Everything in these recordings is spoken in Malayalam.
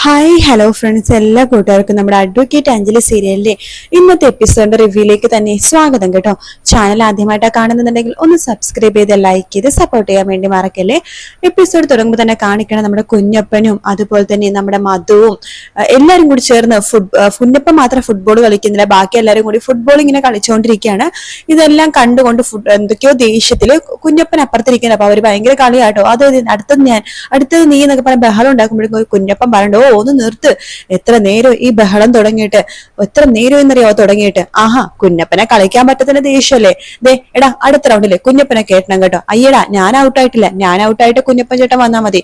ഹായ് ഹലോ ഫ്രണ്ട്സ്, എല്ലാ കൂട്ടുകാർക്കും നമ്മുടെ അഡ്വക്കേറ്റ് അഞ്ജലി സീരിയലിന്റെ ഇന്നത്തെ എപ്പിസോഡിന്റെ റിവ്യൂയിലേക്ക് തന്നെ സ്വാഗതം കേട്ടോ. ചാനൽ ആദ്യമായിട്ടാണ് കാണുന്നുണ്ടെങ്കിൽ ഒന്ന് സബ്സ്ക്രൈബ് ചെയ്ത് ലൈക്ക് ചെയ്ത് സപ്പോർട്ട് ചെയ്യാൻ വേണ്ടി മറക്കല്ലേ. എപ്പിസോഡ് തുടങ്ങുമ്പോൾ തന്നെ കാണിക്കണം നമ്മുടെ കുഞ്ഞപ്പനും അതുപോലെ തന്നെ നമ്മുടെ മധുവും എല്ലാരും കൂടി ചേർന്ന് കുഞ്ഞപ്പൻ മാത്രം ഫുട്ബോൾ കളിക്കുന്നില്ല, ബാക്കി എല്ലാവരും കൂടി ഫുട്ബോൾ ഇങ്ങനെ കളിച്ചുകൊണ്ടിരിക്കുകയാണ്. ഇതെല്ലാം കണ്ടുകൊണ്ട് എന്തൊക്കെയോ ദേഷ്യത്തില് കുഞ്ഞപ്പൻ അപ്പുറത്തിരിക്കുന്നത്. അപ്പൊ അവര് ഭയങ്കര കളിയാട്ടോ, അടുത്തത് നീ എന്നൊക്കെ പറഞ്ഞ ബഹളം ഉണ്ടാക്കുമ്പോഴേക്കും കുഞ്ഞപ്പൻ പറയണ്ടോ ഒന്ന് നിർത്ത്, എത്ര നേരം ഈ ബഹളം തുടങ്ങിയിട്ട്, എത്ര നേരം എന്നറിയാവോ തുടങ്ങിയിട്ട്. ആഹാ, കുഞ്ഞപ്പനെ കളിക്കാൻ പറ്റത്തിന് ദേഷ്യല്ലേ, ദേ എടാ അടുത്ത റൗണ്ടില് കുഞ്ഞപ്പനെ കേട്ടണം കേട്ടോ. അയ്യടാ ഞാൻ ഔട്ടായിട്ടില്ല, ഞാൻ ഔട്ടായിട്ട് കുഞ്ഞപ്പൻ ചേട്ടൻ വന്നാ മതി.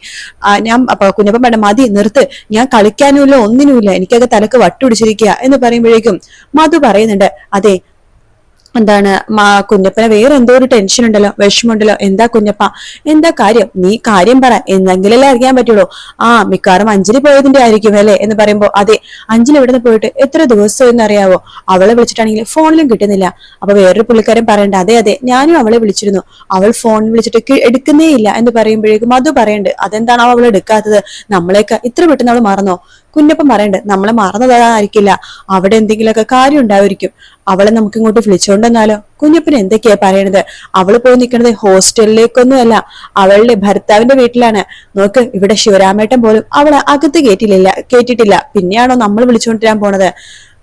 അപ്പൊ കുഞ്ഞപ്പൻ വേണ്ട, മതി നിർത്ത്, ഞാൻ കളിക്കാനുമില്ല ഒന്നിനുമില്ല, എനിക്കൊക്കെ തലക്ക് വട്ടുപിടിച്ചിരിക്കുക എന്ന് പറയുമ്പോഴേക്കും മധു പറയുന്നുണ്ട്, അതെ എന്താണ് കുഞ്ഞപ്പനെ വേറെ എന്തോ ഒരു ടെൻഷൻ ഉണ്ടല്ലോ, വിഷമുണ്ടല്ലോ, എന്താ കുഞ്ഞപ്പ, എന്താ കാര്യം, നീ കാര്യം പറ, എന്തെങ്കിലല്ലേ അറിയാൻ പറ്റുള്ളൂ. മിക്കവാറും അഞ്ജലി പോയതിന്റെ ആയിരിക്കും അല്ലേ എന്ന് പറയുമ്പോ, അതെ അഞ്ജലി ഇവിടുന്ന് പോയിട്ട് എത്ര ദിവസം എന്നറിയാവോ, അവളെ വിളിച്ചിട്ടാണെങ്കിൽ ഫോണിലും കിട്ടുന്നില്ല. അപ്പൊ വേറൊരു പുള്ളിക്കാരൻ പറയണ്ട, അതെ അതെ ഞാനും അവളെ വിളിച്ചിരുന്നു, അവൾ ഫോൺ വിളിച്ചിട്ട് എടുക്കുന്നേ ഇല്ല എന്ന് പറയുമ്പോഴേക്കും അത് പറയണ്ട്, അതെന്താണ് അവൾ എടുക്കാത്തത്, നമ്മളെയൊക്കെ ഇത്ര പെട്ടെന്ന് അവൾ മറന്നോ. കുഞ്ഞപ്പൻ പറയണ്ട്, നമ്മളെ മറന്നതായിരിക്കില്ല, അവിടെ എന്തെങ്കിലുമൊക്കെ കാര്യം ഉണ്ടായിരിക്കും, അവളെ നമുക്ക് ഇങ്ങോട്ട് വിളിച്ചോണ്ടെന്നാലോ. കുഞ്ഞപ്പൻ എന്തൊക്കെയാ പറയണത്, അവള് പോയി നിൽക്കുന്നത് ഹോസ്റ്റലിലേക്കൊന്നും അല്ല, അവളുടെ ഭർത്താവിന്റെ വീട്ടിലാണ്. നോക്ക്, ഇവിടെ ശിവരാമേട്ടൻ പോലും അവളെ അകത്ത് കേട്ടിട്ടില്ല, പിന്നെയാണോ നമ്മൾ വിളിച്ചുകൊണ്ടിരാൻ പോണത്.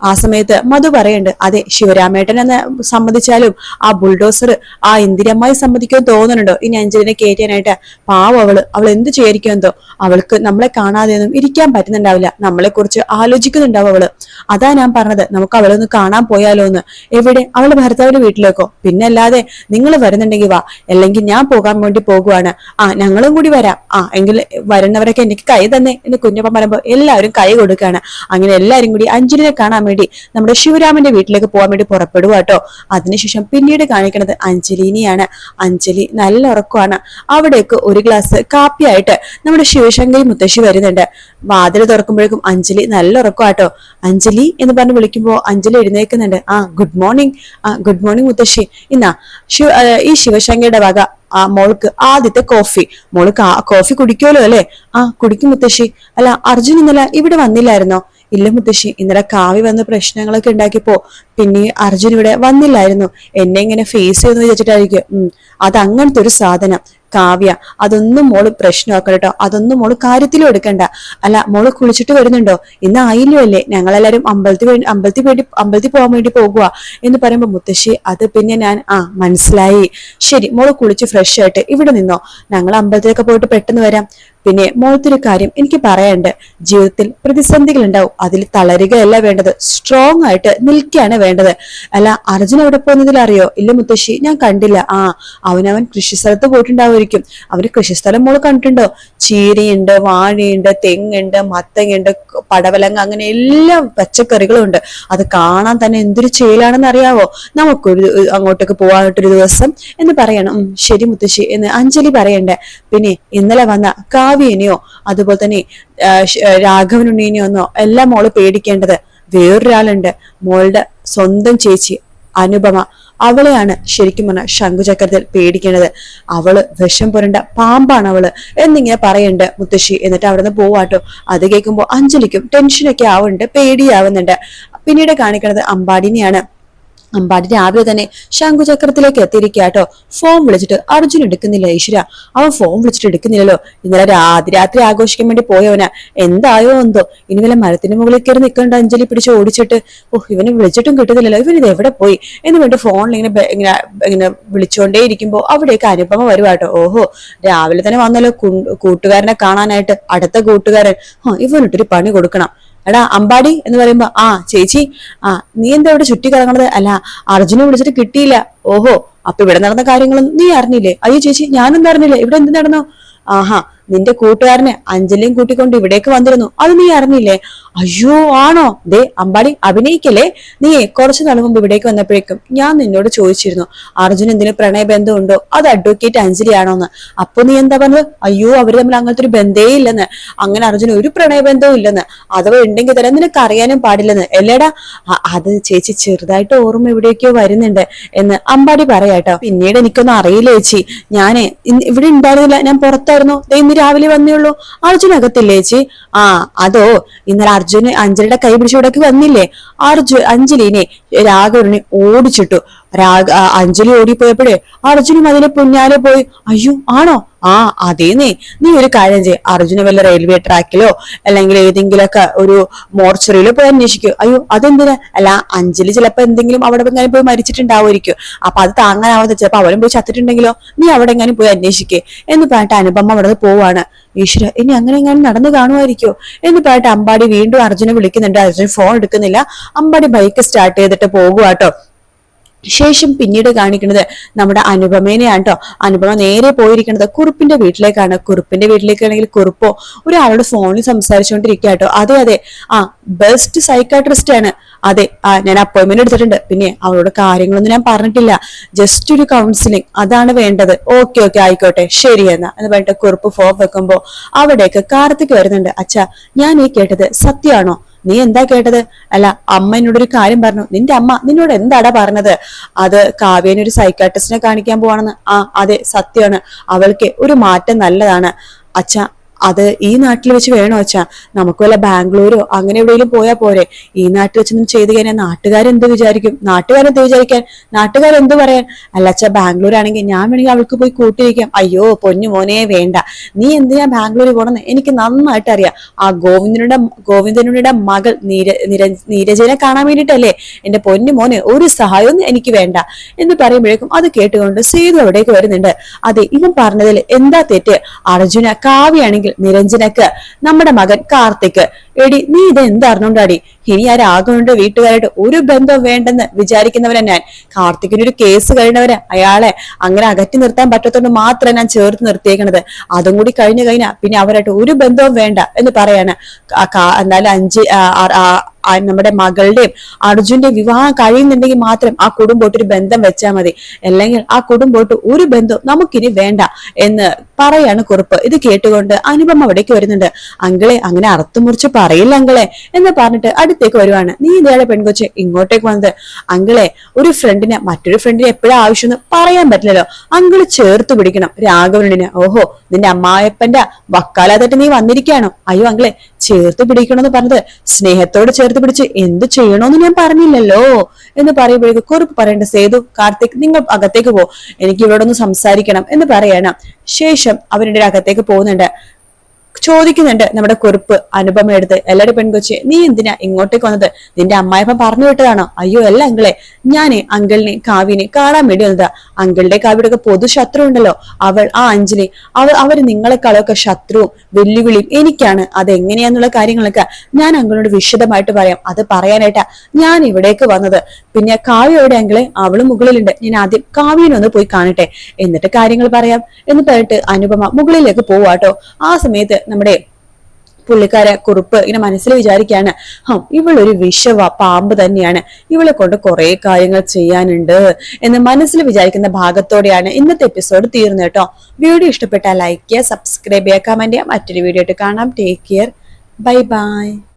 ആ സമയത്ത് മധു പറയണ്ട്, അതെ ശിവരാമേട്ടൻ എന്ന് സമ്മതിച്ചാലും ആ ബുൾഡോസർ ആ ഇന്ദിരമ്മായി സമ്മതിക്കുമെന്ന് തോന്നുന്നുണ്ടോ ഇനി അഞ്ജലിനെ കയറ്റാനായിട്ട്. പാവം അവൾ എന്ത് ചെയ്യായിരിക്കും എന്തോ, അവൾക്ക് നമ്മളെ കാണാതെയൊന്നും ഇരിക്കാൻ പറ്റുന്നുണ്ടാവില്ല, നമ്മളെ കുറിച്ച് ആലോചിക്കുന്നുണ്ടാവും അവള്. അതാ ഞാൻ പറഞ്ഞത്, നമുക്ക് അവളൊന്ന് കാണാൻ പോയാലോ എന്ന്. എവിടെ, അവളുടെ ഭർത്താവിന്റെ വീട്ടിലേക്കോ? പിന്നല്ലാതെ നിങ്ങൾ വരുന്നുണ്ടെങ്കിൽ വാ, അല്ലെങ്കിൽ ഞാൻ പോകാൻ വേണ്ടി പോകുവാണ്. ഞങ്ങളും കൂടി വരാം. എങ്കിൽ വരുന്നവരൊക്കെ എനിക്ക് കൈ തന്നെ എന്ന് കുഞ്ഞപ്പൻ പറയുമ്പോ എല്ലാവരും കൈ കൊടുക്കുകയാണ്. അങ്ങനെ എല്ലാരും കൂടി അഞ്ജലിനെ കാണാൻ വേണ്ടി നമ്മുടെ ശിവരാമന്റെ വീട്ടിലേക്ക് പോകാൻ വേണ്ടി പുറപ്പെടുക കേട്ടോ. അതിനുശേഷം പിന്നീട് കാണിക്കുന്നത് അഞ്ജലിനെയാണ്. അഞ്ജലി നല്ല ഉറക്കമാണ്. അവിടേക്ക് ഒരു ഗ്ലാസ് കാപ്പിയായിട്ട് നമ്മുടെ ശിവശങ്കരി മുത്തശ്ശി വരുന്നുണ്ട്. വാതിൽ തുറക്കുമ്പോഴേക്കും അഞ്ജലി നല്ല ഉറക്കമാട്ടോ. അഞ്ജലി എന്ന് പറഞ്ഞ് വിളിക്കുമ്പോ അഞ്ജലി എഴുന്നേൽക്കുന്നുണ്ട്. ഗുഡ് മോർണിംഗ്, ഗുഡ് മോർണിംഗ് മുത്തശ്ശി. ഈ ശിവശങ്കരുടെ വക മോൾക്ക് ആദ്യത്തെ കോഫി. മോള് കോഫി കുടിക്കുമല്ലോ അല്ലെ? കുടിക്കും മുത്തശ്ശി. അല്ല, അർജുൻ ഇന്നലെ ഇവിടെ വന്നില്ലായിരുന്നോ? ഇല്ല മുത്തശ്ശി, ഇന്നലെ കാവ്യ വന്ന് പ്രശ്നങ്ങളൊക്കെ ഉണ്ടാക്കിയപ്പോ പിന്നെ അർജുൻ ഇവിടെ വന്നില്ലായിരുന്നു, എന്നെ ഇങ്ങനെ ഫേസ് ചെയ്യുന്നു വിചാരിച്ചിട്ടായിരിക്കും. അത് അങ്ങനത്തെ ഒരു സാധനം കാവ്യ, അതൊന്നും മോള് പ്രശ്നമാക്കണം കേട്ടോ, അതൊന്നും മോള് കാര്യത്തിലും എടുക്കണ്ട. അല്ല, മോള് കുളിച്ചിട്ട് വരുന്നുണ്ടോ? ഇന്ന് ആയില്ലോ അല്ലേ, ഞങ്ങളെല്ലാരും അമ്പലത്തിൽ പോകാൻ വേണ്ടി പോകുക എന്ന് പറയുമ്പോ മുത്തശ്ശി, അത് പിന്നെ ഞാൻ മനസ്സിലായി, ശരി മോള് കുളിച്ച് ഫ്രഷ് ആയിട്ട് ഇവിടെ നിന്നോ, ഞങ്ങൾ അമ്പലത്തിലൊക്കെ പോയിട്ട് പെട്ടെന്ന് വരാം. പിന്നെ മോളത്തൊരു കാര്യം എനിക്ക് പറയാനുണ്ട്, ജീവിതത്തിൽ പ്രതിസന്ധികൾ ഉണ്ടാവും, അതിൽ തളരുകയല്ല വേണ്ടത്, സ്ട്രോങ് ആയിട്ട് നിൽക്കുകയാണ് വേണ്ടത്. അല്ല, അർജുൻ എവിടെ പോകുന്നതിൽ അറിയോ? ഇല്ല മുത്തശ്ശി, ഞാൻ കണ്ടില്ല. അവൻ കൃഷിസ്ഥലത്ത് പോയിട്ടുണ്ടാവുമായിരിക്കും. അവര് കൃഷിസ്ഥലം മോള് കണ്ടിട്ടുണ്ടോ? ചീരയുണ്ട്, വാഴയുണ്ട്, തെങ്ങുണ്ട്, മത്തങ്ങയുണ്ട്, പടവലങ്ങ, അങ്ങനെ എല്ലാ പച്ചക്കറികളും ഉണ്ട്. അത് കാണാൻ തന്നെ എന്തൊരു ചേലാണെന്ന് അറിയാവോ? നമുക്കൊരു അങ്ങോട്ടേക്ക് പോകാനായിട്ടൊരു ദിവസം എന്ന് പറയണം. ശരി മുത്തശ്ശി എന്ന് അഞ്ജലി പറയണ്ടേ. പിന്നെ ഇന്നലെ വന്ന കാവ്യനെയോ അതുപോലെ തന്നെ രാഘവനുണ്ണിനെയോ ഒന്നോ എല്ലാം മോള് പേടിക്കേണ്ടത്, വേറൊരാളുണ്ട്, മോളുടെ സ്വന്തം ചേച്ചി അനുപമ. അവളെയാണ് ശരിക്കും പറഞ്ഞാൽ ശംഖുചക്രത്തിൽ പേടിക്കേണ്ടത്. അവള് വിഷം പുരണ്ട പാമ്പാണ് അവള് എന്നിങ്ങനെ പറയണ്ട് മുത്തശ്ശി. എന്നിട്ട് അവിടെ നിന്ന് പോവാട്ടോ. അത് കേൾക്കുമ്പോ അഞ്ജലിക്കും ടെൻഷനൊക്കെ ആവുന്നുണ്ട്, പേടിയാവുന്നുണ്ട്. പിന്നീട് കാണിക്കുന്നത് അമ്പാടിനെയാണ്. അമ്പാടി രാവിലെ തന്നെ ശംഖുചക്രത്തിലേക്ക് എത്തിയിരിക്കാട്ടോ. ഫോൺ വിളിച്ചിട്ട് അർജുൻ എടുക്കുന്നില്ല. ഈശ്വര, അവൻ ഫോൺ വിളിച്ചിട്ട് എടുക്കുന്നില്ലല്ലോ. ഇന്നലെ രാത്രി ആഘോഷിക്കാൻ വേണ്ടി പോയവനാ, എന്തായോ എന്തോ. ഇനി വല്ല മരത്തിന് മുകളിൽ കയറി നിൽക്കേണ്ട അഞ്ജലി പിടിച്ച് ഓടിച്ചിട്ട്, ഇവനെ വിളിച്ചിട്ടും കിട്ടുന്നില്ലല്ലോ, ഇവനിത് എവിടെ പോയി എന്ന് വേണ്ടി ഫോണിൽ ഇങ്ങനെ വിളിച്ചുകൊണ്ടേ ഇരിക്കുമ്പോ അവിടേക്ക് അനുപമ വരുവാട്ടോ. രാവിലെ തന്നെ വന്നല്ലോ കൂട്ടുകാരനെ കാണാനായിട്ട്. അടുത്ത കൂട്ടുകാരൻ, ഇവനിട്ടൊരു പണി കൊടുക്കണം. എടാ അമ്പാടി എന്ന് പറയുമ്പോ, ചേച്ചി, നീ എന്താ ഇവിടെ ചുറ്റി കറങ്ങണത്? അല്ല, അർജുനെ വിളിച്ചിട്ട് കിട്ടിയില്ല. അപ്പൊ ഇവിടെ നടന്ന കാര്യങ്ങളൊന്നും നീ അറിഞ്ഞില്ലേ? അയ്യോ ചേച്ചി, ഞാനൊന്നും അറിഞ്ഞില്ലേ, ഇവിടെ എന്ത് നടന്നോ? നിന്റെ കൂട്ടുകാരനെ അഞ്ജലിയും കൂട്ടിക്കൊണ്ട് ഇവിടേക്ക് വന്നിരുന്നു, അത് നീ അറിഞ്ഞില്ലേ? അയ്യോ ആണോ? ദേ അമ്പാടി അഭിനയിക്കല്ലേ, നീ കുറച്ചു നാൾ മുമ്പ് ഇവിടേക്ക് വന്നപ്പോഴേക്കും ഞാൻ നിന്നോട് ചോദിച്ചിരുന്നു അർജുൻ എന്തിനു പ്രണയബന്ധം ഉണ്ടോ, അത് അഡ്വക്കേറ്റ് അഞ്ജലി ആണോന്ന്. അപ്പൊ നീ എന്താ പറഞ്ഞത്? അയ്യോ അവര് തമ്മിൽ അങ്ങനത്തെ ഒരു ബന്ധേ ഇല്ലെന്ന്, അങ്ങനെ അർജുൻ ഒരു പ്രണയബന്ധവും ഇല്ലെന്ന്, അഥവാ ഉണ്ടെങ്കിൽ തന്നെ നിനക്ക് അറിയാനും പാടില്ലെന്ന്. അല്ലേടാ? അത് ചേച്ചി ചെറുതായിട്ട് ഓർമ്മ എവിടേക്കോ വരുന്നുണ്ട് എന്ന് അമ്പാടി പറയാട്ടോ. പിന്നീട് എനിക്കൊന്നും അറിയില്ല ചേച്ചി, ഞാനേ ഇവിടെ ഉണ്ടായിരുന്നില്ല, ഞാൻ പുറത്തായിരുന്നു. രാവിലെ വന്നേ ഉള്ളൂ. അർജുൻ അകത്തില്ലേ ചേച്ചി? ആ അതോ, ഇന്നലെ അർജുന് അഞ്ജലിയുടെ കൈ പിടിച്ചോടൊക്കെ വന്നില്ലേ? അഞ്ജലിനെ രാഘവനെ ഓടിച്ചിട്ടു. അഞ്ജലി ഓടിപ്പോയപ്പോഴേ അർജുനും അതിന് പിന്നാലെ പോയി. അയ്യോ ആണോ? ആ അതേന്നേ. നീ ഒരു കാര്യം ചെയ്യ്, അർജുന വല്ല റെയിൽവേ ട്രാക്കിലോ അല്ലെങ്കിൽ ഏതെങ്കിലുമൊക്കെ ഒരു മോർച്ചറിയിലോ പോയി അന്വേഷിക്കോ. അയ്യോ അതെന്തിനാ? അല്ല അഞ്ജലി ചിലപ്പോ എന്തെങ്കിലും അവിടെ എങ്ങനെ പോയി മരിച്ചിട്ടുണ്ടാവുമായിരിക്കും. അപ്പൊ അത് താങ്ങാനാവാതെ ചിലപ്പോ അവരും പോയി ചത്തിട്ടുണ്ടെങ്കിലോ, നീ അവിടെ എങ്ങനെ പോയി അന്വേഷിക്കേ എന്ന് പറഞ്ഞിട്ട് അനുപമ അവിടെ നിന്ന് പോവാണ്. ഈശ്വര, ഇനി അങ്ങനെ എങ്ങനെ നടന്നു കാണുമായിരിക്കോ എന്ന് പറഞ്ഞിട്ട് അമ്പാടി വീണ്ടും അർജുനെ വിളിക്കുന്നുണ്ട്. അർജുൻ ഫോൺ എടുക്കുന്നില്ല. അമ്പാടി ബൈക്ക് സ്റ്റാർട്ട് ചെയ്തിട്ട് പോകുവാട്ടോ. ശേഷം പിന്നീട് കാണിക്കുന്നത് നമ്മുടെ അനുപമേനെയാണ് കേട്ടോ. അനുപമ നേരെ പോയിരിക്കുന്നത് കുറുപ്പിന്റെ വീട്ടിലേക്കാണ്. കുറുപ്പിന്റെ വീട്ടിലേക്കാണെങ്കിൽ കുറുപ്പോ ഒരാളോട് ഫോണിൽ സംസാരിച്ചുകൊണ്ടിരിക്കുക കേട്ടോ. അതെ അതെ, ആ ബെസ്റ്റ് സൈക്കാട്രിസ്റ്റ് ആണ്. അതെ, ഞാൻ അപ്പോയിന്റ്മെന്റ് എടുത്തിട്ടുണ്ട്. പിന്നെ അവളോട് കാര്യങ്ങളൊന്നും ഞാൻ പറഞ്ഞിട്ടില്ല, ജസ്റ്റ് ഒരു കൗൺസിലിംഗ് അതാണ് വേണ്ടത്. ഓക്കെ ഓക്കെ ആയിക്കോട്ടെ, ശരി എന്ന് പറഞ്ഞിട്ട് കുറുപ്പ് ഫോൺ വെക്കുമ്പോ അവിടേക്ക് കാർത്തിക് വരുന്നുണ്ട്. അച്ഛാ, ഞാൻ ഈ കേട്ടത് സത്യമാണോ? നീ എന്താ കേട്ടത്? അല്ല, അമ്മ എന്നോടൊരു കാര്യം പറഞ്ഞു. നിന്റെ അമ്മ നിന്നോട് എന്താടാ പറഞ്ഞത്? അത് കാവ്യനെ ഒരു സൈക്കാട്രിസ്റ്റിനെ കാണിക്കാൻ പോവാണെന്ന്. ആ അതെ, സത്യമാണ്. അവൾക്ക് ഒരു മാറ്റം നല്ലതാണ്. അച്ഛാ, അത് ഈ നാട്ടിൽ വെച്ച് വേണോ അച്ഛാ? നമുക്ക് വല്ല ബാംഗ്ലൂരോ അങ്ങനെ എവിടെയെങ്കിലും പോയാൽ പോരെ? ഈ നാട്ടിൽ വെച്ചൊന്നും ചെയ്ത് കഴിഞ്ഞാൽ നാട്ടുകാരെന്ത് വിചാരിക്കും? നാട്ടുകാരെന്ത് വിചാരിക്കാൻ? നാട്ടുകാരെന്ത് പറയാൻ? അല്ല അച്ഛാ, ബാംഗ്ലൂർ ആണെങ്കിൽ ഞാൻ വേണമെങ്കിൽ അവൾക്ക് പോയി കൂട്ടിയിരിക്കാം. അയ്യോ പൊന്നു മോനെ, വേണ്ട. നീ എന്തിനാ ബാംഗ്ലൂർ പോണെന്ന് എനിക്ക് നന്നായിട്ട് അറിയാം. ആ ഗോവിന്ദനുടെ മകൾ നീരജനെ കാണാൻ വേണ്ടിട്ടല്ലേ? എന്റെ പൊന്നു മോനെ, ഒരു സഹായവും എനിക്ക് വേണ്ട എന്ന് പറയുമ്പോഴേക്കും അത് കേട്ടുകൊണ്ട് സേതു അവിടേക്ക് വരുന്നുണ്ട്. അതെ, ഇവൻ പറഞ്ഞതിൽ എന്താ തെറ്റ്? അർജുന കാവ്യാണെങ്കിൽ നിരഞ്ജനക്ക് നമ്മുടെ മകൻ കാർത്തിക്. എടി, നീ ഇത് എന്തറിഞ്ഞോണ്ടാടി? ഇനി ആ രാഘവന്റെ വീട്ടുകാരായിട്ട് ഒരു ബന്ധം വേണ്ടെന്ന് വിചാരിക്കുന്നവരെ ഞാൻ. കാർത്തികിന് ഒരു കേസ് കഴിഞ്ഞവരെ അയാളെ അങ്ങനെ അകറ്റി നിർത്താൻ പറ്റത്തോണ്ട് മാത്രമേ ഞാൻ ചേർത്ത് നിർത്തിയേക്കണത്. അതും കൂടി കഴിഞ്ഞു കഴിഞ്ഞാ പിന്നെ അവരായിട്ട് ഒരു ബന്ധവും വേണ്ട എന്ന് പറയാണ്. എന്തായാലും നമ്മുടെ മകളുടെയും അർജുന്റെ വിവാഹം കഴിയുന്നുണ്ടെങ്കിൽ മാത്രം ആ കുടുംബമായിട്ട് ഒരു ബന്ധം വെച്ചാൽ മതി. അല്ലെങ്കിൽ ആ കുടുംബമായിട്ട് ഒരു ബന്ധം നമുക്കിനി വേണ്ട എന്ന് പറയാണ് കുറുപ്പ്. ഇത് കേട്ടുകൊണ്ട് അനുപമ അവിടേക്ക് വരുന്നുണ്ട്. അങ്കിളെ, അങ്ങനെ അറുത്തു മുറിച്ച് പറയില്ല അങ്കിളെ എന്ന് പറഞ്ഞിട്ട് അടുത്തേക്ക് വരുവാണ്. നീ ഇതേടെ പെൺകൊച്ച് ഇങ്ങോട്ടേക്ക് വന്നത്? അങ്കിളെ, ഒരു ഫ്രണ്ടിന് മറ്റൊരു ഫ്രണ്ടിന് എപ്പോഴും ആവശ്യമെന്ന് പറയാൻ പറ്റില്ലല്ലോ. അങ്കിള് ചേർത്ത് പിടിക്കണം രാഘവനെ. ഓഹോ, നിന്റെ അമ്മായപ്പന്റെ വക്കാലത്തായിട്ട് നീ വന്നിരിക്കുകയാണോ? അയ്യോ അങ്കിളെ, ചേർത്ത് പിടിക്കണമെന്ന് പറഞ്ഞത് സ്നേഹത്തോട് ചേർത്ത് പിടിച്ച് എന്ത് ചെയ്യണോന്ന് ഞാൻ പറഞ്ഞില്ലല്ലോ എന്ന് പറയുമ്പോഴേക്കും കുറിപ്പ് പറയേണ്ട. സേതു, കാർത്തിക്, നിങ്ങൾ അകത്തേക്ക് പോ, എനിക്ക് ഇവിടെ ഒന്ന് സംസാരിക്കണം എന്ന് പറയണം. ശേഷം അവരുടെ അകത്തേക്ക് പോകുന്നുണ്ട്. ചോദിക്കുന്നുണ്ട് നമ്മുടെ കുറിപ്പ് അനുപമ എടുത്ത്. എല്ലാവരും പെൺകൊച്ചെ, നീ എന്തിനാ ഇങ്ങോട്ടേക്ക് വന്നത്? നിന്റെ അമ്മായിപ്പം പറഞ്ഞു വിട്ടതാണോ? അയ്യോ അല്ല അങ്കിളെ, ഞാന് അങ്കിളിനെ കാവ്യനെ കാണാൻ വേണ്ടി വന്നതാ. അങ്കിളുടെ കാവ്യയുടെ ഒക്കെ പൊതു ശത്രു ഉണ്ടല്ലോ, ആ അഞ്ജലി. അവര് നിങ്ങളെക്കാളൊക്കെ ശത്രുവും വെല്ലുവിളിയും എനിക്കാണ്. അതെങ്ങനെയാന്നുള്ള കാര്യങ്ങളൊക്കെ ഞാൻ അങ്കിളിനോട് വിശദമായിട്ട് പറയാം. അത് പറയാനായിട്ടാ ഞാൻ ഇവിടേക്ക് വന്നത്. പിന്നെ കാവ്യയുടെ അങ്കിളെ, അവള് മുകളിലുണ്ട്. ഞാൻ ആദ്യം കാവ്യനൊന്ന് പോയി കാണട്ടെ, എന്നിട്ട് കാര്യങ്ങൾ പറയാം എന്ന് പറഞ്ഞിട്ട് അനുപമ മുകളിലേക്ക് പോവാട്ടോ. ആ സമയത്ത് നമ്മുടെ പുള്ളിക്കാരെ കുറുപ്പ് ഇങ്ങനെ മനസ്സിൽ വിചാരിക്കാണ്, ഇവളൊരു പാമ്പ് തന്നെയാണ്, ഇവളെ കൊണ്ട് കുറെ കാര്യങ്ങൾ ചെയ്യാനുണ്ട് എന്ന് മനസ്സിൽ വിചാരിക്കുന്ന ഭാഗത്തോടെയാണ് ഇന്നത്തെ എപ്പിസോഡ് തീർന്നു കേട്ടോ. വീഡിയോ ഇഷ്ടപ്പെട്ടാൽ ലൈക്ക് ചെയ്യുക, സബ്സ്ക്രൈബ് ചെയ്യുക, കമന്റ് ചെയ്യുക. മറ്റൊരു വീഡിയോ ആയിട്ട് കാണാം. Take care, bye bye.